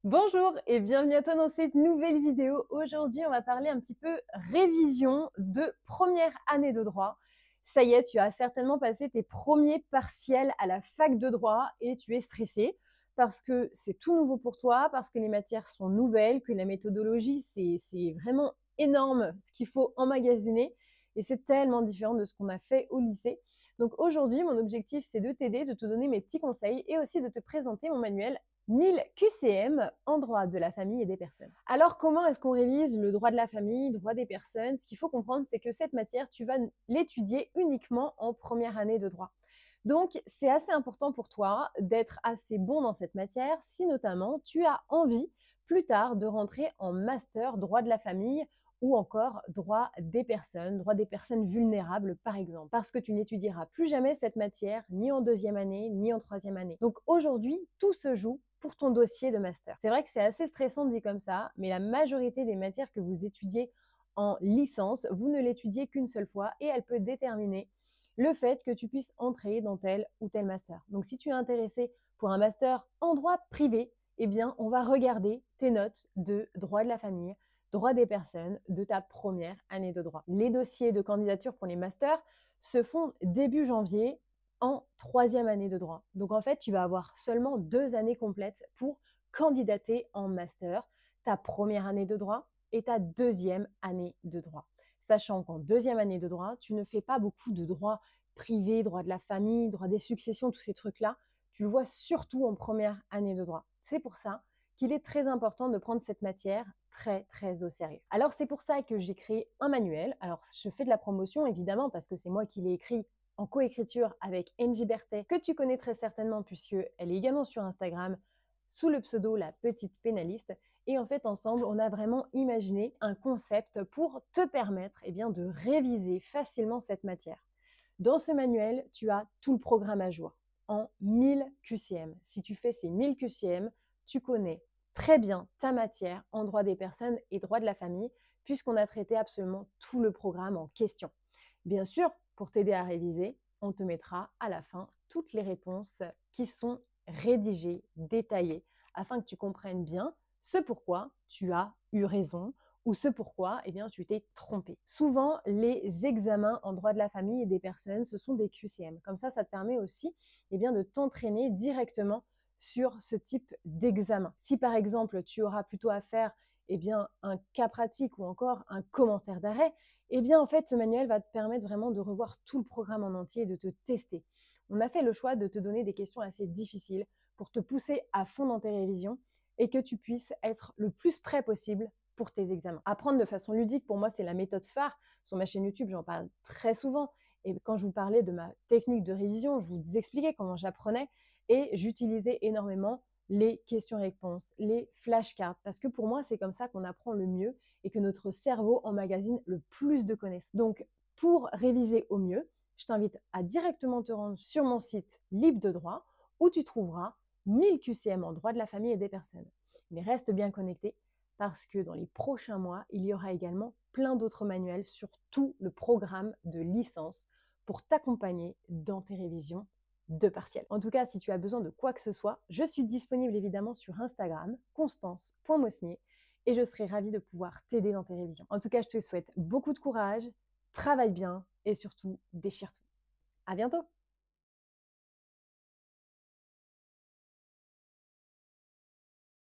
Bonjour et bienvenue à toi dans cette nouvelle vidéo. Aujourd'hui, on va parler un petit peu révision de première année de droit. Ça y est, tu as certainement passé tes premiers partiels à la fac de droit et tu es stressé parce que c'est tout nouveau pour toi, parce que les matières sont nouvelles, que la méthodologie, c'est vraiment énorme ce qu'il faut emmagasiner et c'est tellement différent de ce qu'on a fait au lycée. Donc aujourd'hui, mon objectif, c'est de t'aider, de te donner mes petits conseils et aussi de te présenter mon manuel 1000 QCM en droit de la famille et des personnes. Alors, comment est-ce qu'on révise le droit de la famille, le droit des personnes? Ce qu'il faut comprendre, c'est que cette matière, tu vas l'étudier uniquement en première année de droit. Donc, c'est assez important pour toi d'être assez bon dans cette matière si notamment tu as envie plus tard de rentrer en master droit de la famille ou encore droit des personnes vulnérables par exemple, parce que tu n'étudieras plus jamais cette matière ni en deuxième année ni en troisième année. Donc aujourd'hui, tout se joue pour ton dossier de master. C'est vrai que c'est assez stressant dit comme ça, mais la majorité des matières que vous étudiez en licence, vous ne l'étudiez qu'une seule fois et elle peut déterminer le fait que tu puisses entrer dans tel ou tel master. Donc si tu es intéressé pour un master en droit privé, eh bien on va regarder tes notes de droit de la famille, droit des personnes de ta première année de droit. Les dossiers de candidature pour les masters se font début janvier en troisième année de droit. Donc en fait, tu vas avoir seulement 2 années complètes pour candidater en master, ta première année de droit et ta deuxième année de droit. Sachant qu'en deuxième année de droit, tu ne fais pas beaucoup de droit privé, droit de la famille, droit des successions, tous ces trucs-là. Tu le vois surtout en première année de droit. C'est pour ça qu'il est très important de prendre cette matière très au sérieux. Alors c'est pour ça que j'ai créé un manuel. Alors je fais de la promotion évidemment parce que c'est moi qui l'ai écrit en coécriture avec Angie Berthet, que tu connais très certainement puisqu'elle est également sur Instagram sous le pseudo La Petite Pénaliste. Et en fait, ensemble, on a vraiment imaginé un concept pour te permettre de réviser facilement cette matière. Dans ce manuel, tu as tout le programme à jour en 1000 QCM. Si tu fais ces 1000 QCM, tu connais très bien ta matière en droit des personnes et droit de la famille, puisqu'on a traité absolument tout le programme en question. Bien sûr, pour t'aider à réviser, on te mettra à la fin toutes les réponses qui sont rédigées, détaillées, afin que tu comprennes bien ce pourquoi tu as eu raison ou ce pourquoi tu t'es trompé. Souvent, les examens en droit de la famille et des personnes, ce sont des QCM. Comme ça te permet aussi de t'entraîner directement sur ce type d'examen. Si par exemple, tu auras plutôt à faire un cas pratique ou encore un commentaire d'arrêt, en fait, ce manuel va te permettre vraiment de revoir tout le programme en entier et de te tester. On a fait le choix de te donner des questions assez difficiles pour te pousser à fond dans tes révisions et que tu puisses être le plus prêt possible pour tes examens. Apprendre de façon ludique, pour moi, c'est la méthode phare. Sur ma chaîne YouTube, j'en parle très souvent. Et quand je vous parlais de ma technique de révision, je vous expliquais comment j'apprenais et j'utilisais énormément les questions-réponses, les flashcards, parce que pour moi, c'est comme ça qu'on apprend le mieux et que notre cerveau emmagasine le plus de connaissances. Donc, pour réviser au mieux, je t'invite à directement te rendre sur mon site Libre de droit où tu trouveras 1000 QCM en droit de la famille et des personnes. Mais reste bien connecté parce que dans les prochains mois, il y aura également plein d'autres manuels sur tout le programme de licence pour t'accompagner dans tes révisions de partiel. En tout cas, si tu as besoin de quoi que ce soit, je suis disponible évidemment sur Instagram, constance.mosnier, et je serai ravie de pouvoir t'aider dans tes révisions. En tout cas, je te souhaite beaucoup de courage, travaille bien et surtout déchire-toi. À bientôt!